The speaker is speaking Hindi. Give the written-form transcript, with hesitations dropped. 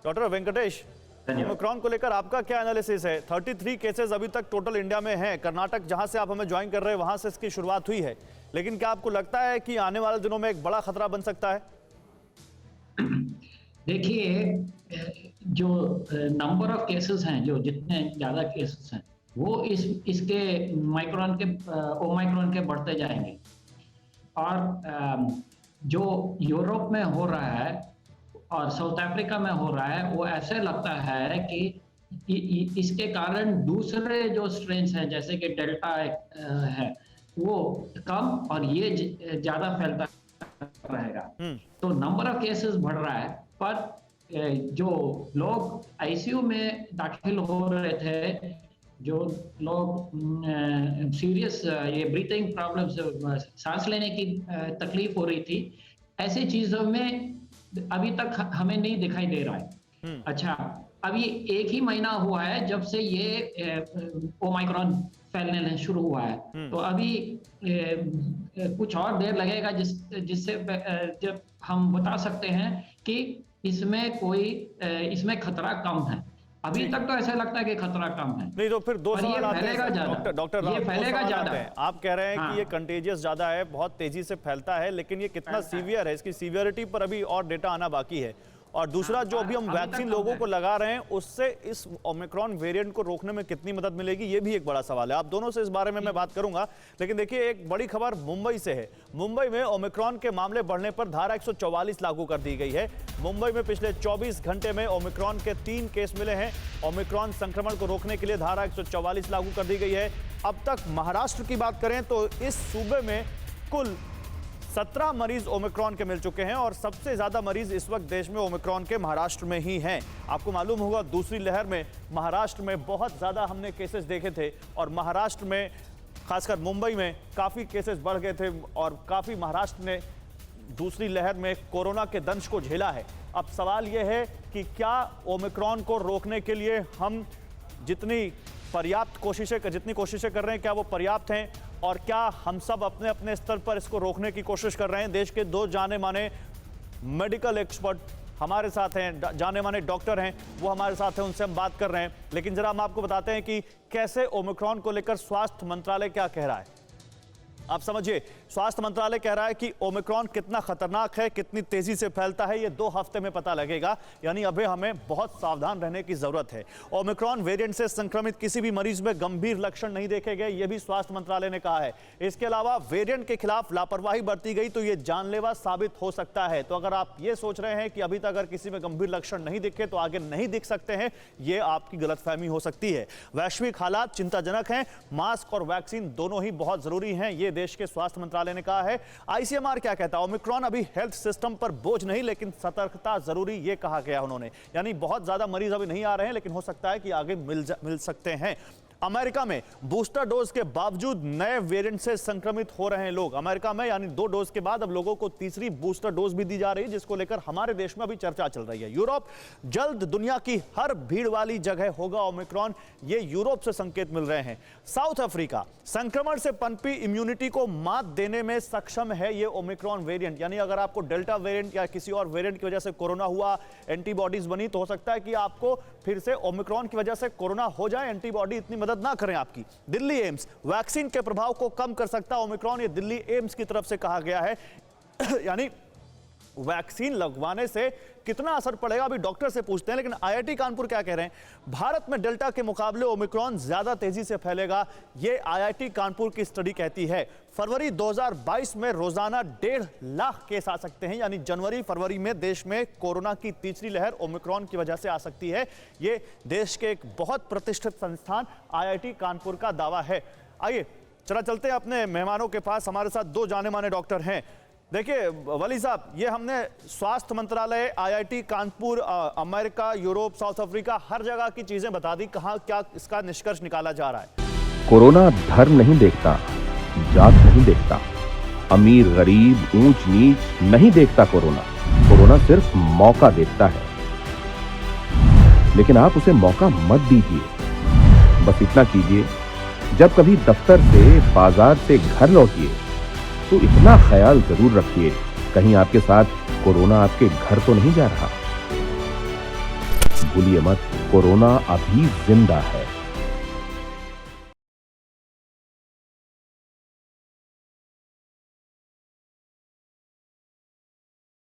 डॉक्टर वेंकटेश, ओमिक्रॉन को लेकर आपका क्या एनालिसिस है? 33 केसेस अभी तक टोटल इंडिया में हैं। कर्नाटक जहां से आप हमें ज्वाइन कर रहे हैं वहां से इसकी शुरुआत हुई है, लेकिन क्या आपको लगता है कि आने वाले दिनों में एक बड़ा खतरा बन सकता है? देखिए, जो नंबर ऑफ केसेस हैं, जो जितने ज़्यादा केसेस हैं, वो इसके ओमाइक्रॉन के बढ़ते जाएंगे। और जो यूरोप में हो रहा है और साउथ अफ्रीका में हो रहा है, वो ऐसे लगता है कि इसके कारण दूसरे जो स्ट्रेन्स हैं, जैसे कि डेल्टा है, वो कम और ये ज़्यादा फैलता रहेगा। तो नंबर ऑफ केसेस बढ़ रहा है, पर जो लोग आईसीयू में दाखिल हो रहे थे, जो लोग सीरियस ये ब्रीथिंग प्रॉब्लम्स, सांस लेने की तकलीफ हो रही थी, ऐसी चीजों में अभी तक हमें नहीं दिखाई दे रहा है। अच्छा, अभी एक ही महीना हुआ है जब से ये ओमाइक्रॉन फैलने शुरू हुआ है, तो अभी कुछ और देर लगेगा जिससे जब हम बता सकते हैं कि इसमें खतरा कम है। अभी तक तो ऐसा लगता है कि खतरा कम है। नहीं तो फिर दो सवाल आते हैं डॉक्टर, ये फैलेगा ज्यादा। आप कह रहे हैं कि ये कंटेजियस ज्यादा है, बहुत तेजी से फैलता है, लेकिन ये कितना सीवियर है, इसकी सीवियरिटी पर अभी और डेटा आना बाकी है। और दूसरा, जो अभी हम वैक्सीन लोगों को लगा रहे हैं, उससे इस ओमिक्रॉन वेरिएंट को रोकने में कितनी मदद मिलेगी, ये भी एक बड़ा सवाल है। आप दोनों से इस बारे में मैं बात करूंगा, लेकिन देखिए एक बड़ी खबर मुंबई से है। मुंबई में ओमिक्रॉन के मामले बढ़ने पर धारा 144 लागू कर दी गई है। मुंबई में पिछले 24 घंटे में ओमिक्रॉन के 3 केस मिले हैं। ओमिक्रॉन संक्रमण को रोकने के लिए धारा 144 लागू कर दी गई है। अब तक महाराष्ट्र की बात करें तो इस सूबे में कुल 17 मरीज ओमिक्रॉन के मिल चुके हैं और सबसे ज्यादा मरीज इस वक्त देश में ओमिक्रॉन के महाराष्ट्र में ही हैं। आपको मालूम होगा, दूसरी लहर में महाराष्ट्र में बहुत ज्यादा हमने केसेस देखे थे और महाराष्ट्र में, खासकर मुंबई में काफी केसेस बढ़ गए थे और काफी महाराष्ट्र ने दूसरी लहर में कोरोना के दंश को झेला है। अब सवाल यह है कि क्या ओमिक्रॉन को रोकने के लिए हम जितनी कोशिशें कर रहे हैं, क्या वो पर्याप्त हैं, और क्या हम सब अपने अपने स्तर पर इसको रोकने की कोशिश कर रहे हैं? देश के 2 जाने माने मेडिकल एक्सपर्ट हमारे साथ हैं, जाने माने डॉक्टर हैं, वो हमारे साथ हैं, उनसे हम बात कर रहे हैं। लेकिन जरा हम आपको बताते हैं कि कैसे ओमिक्रॉन को लेकर स्वास्थ्य मंत्रालय क्या कह रहा है। आप समझिए, स्वास्थ्य मंत्रालय कह रहा है कि ओमिक्रॉन कितना खतरनाक है, कितनी तेजी से फैलता है, ये 2 हफ्ते में पता लगेगा। यानी अभी हमें बहुत सावधान रहने की जरूरत है। ओमिक्रॉन वेरिएंट से संक्रमित किसी भी मरीज में गंभीर लक्षण नहीं देखे गए, ये भी स्वास्थ्य मंत्रालय ने कहा है। इसके अलावा वेरिएंट के खिलाफ लापरवाही बरती गई तो ये जानलेवा साबित हो सकता है। तो अगर आप ये सोच रहे हैं कि अभी तक अगर किसी में गंभीर लक्षण नहीं दिखे तो आगे नहीं दिख सकते हैं, ये आपकी गलतफहमी हो सकती है। वैश्विक हालात चिंताजनक हैं, मास्क और वैक्सीन दोनों ही बहुत जरूरी हैं, ये देश के स्वास्थ्य मंत्रालय ने कहा है। आईसीएमआर क्या कहता है? ओमिक्रॉन अभी हेल्थ सिस्टम पर बोझ नहीं, लेकिन सतर्कता जरूरी, ये कहा गया उन्होंने। यानी बहुत ज्यादा मरीज अभी नहीं आ रहे हैं, लेकिन हो सकता है कि आगे मिल सकते हैं। अमेरिका में बूस्टर डोज के बावजूद नए वेरिएंट से संक्रमित हो रहे हैं लोग। अमेरिका में यानी 2 डोज के बाद अब लोगों को तीसरी बूस्टर डोज भी दी जा रही है, जिसको लेकर हमारे देश में अभी चर्चा चल रही है। यूरोप, जल्द दुनिया की हर भीड़ वाली जगह होगा ओमिक्रॉन, ये यूरोप से संकेत मिल रहे हैं। साउथ अफ्रीका, संक्रमण से पनपी इम्यूनिटी को मात देने में सक्षम है ये ओमिक्रॉन वेरिएंट। यानी अगर आपको डेल्टा वेरिएंट या किसी और वेरिएंट की वजह से कोरोना हुआ, एंटीबॉडीज बनी, तो हो सकता है कि आपको फिर से ओमिक्रॉन की वजह से कोरोना हो जाए, एंटीबॉडी इतनी मदद ना करें आपकी। दिल्ली एम्स, वैक्सीन के प्रभाव को कम कर सकता ओमिक्रॉन, ये दिल्ली एम्स की तरफ से कहा गया है। यानी वैक्सीन लगवाने से कितना असर पड़ेगा अभी डॉक्टर से पूछते हैं, लेकिन आईआईटी कानपुर क्या कह रहे हैं? भारत में डेल्टा के मुकाबले ओमिक्रॉन ज्यादा तेजी से फैलेगा, ये आईआईटी कानपुर की स्टडी कहती है। फरवरी 2022 में रोजाना 1.5 लाख केस आ सकते हैं, यानी जनवरी फरवरी में देश में कोरोना की तीसरी लहर ओमिक्रॉन की वजह से आ सकती है। ये देश के एक बहुत प्रतिष्ठित संस्थान आईआईटी कानपुर का दावा है। आइए चलते हैं अपने मेहमानों के पास। हमारे साथ 2 जाने माने डॉक्टर हैं। देखिए वली साहब, ये हमने स्वास्थ्य मंत्रालय, IIT Kanpur, America, Europe, South Africa, हर जगह की चीजें बता दी, कहां क्या इसका निष्कर्ष निकाला जा रहा है? कोरोना धर्म नहीं देखता, जात नहीं देखता, अमीर गरीब ऊंच नीच नहीं देखता। कोरोना सिर्फ मौका देखता है, लेकिन आप उसे मौका मत दीजिए। बस इतना कीजिए, जब कभी दफ्तर से, बाजार से घर लौटिए तो इतना ख्याल जरूर रखिए, कहीं आपके साथ कोरोना आपके घर तो नहीं जा रहा। भूलिए मत, कोरोना अभी जिंदा है।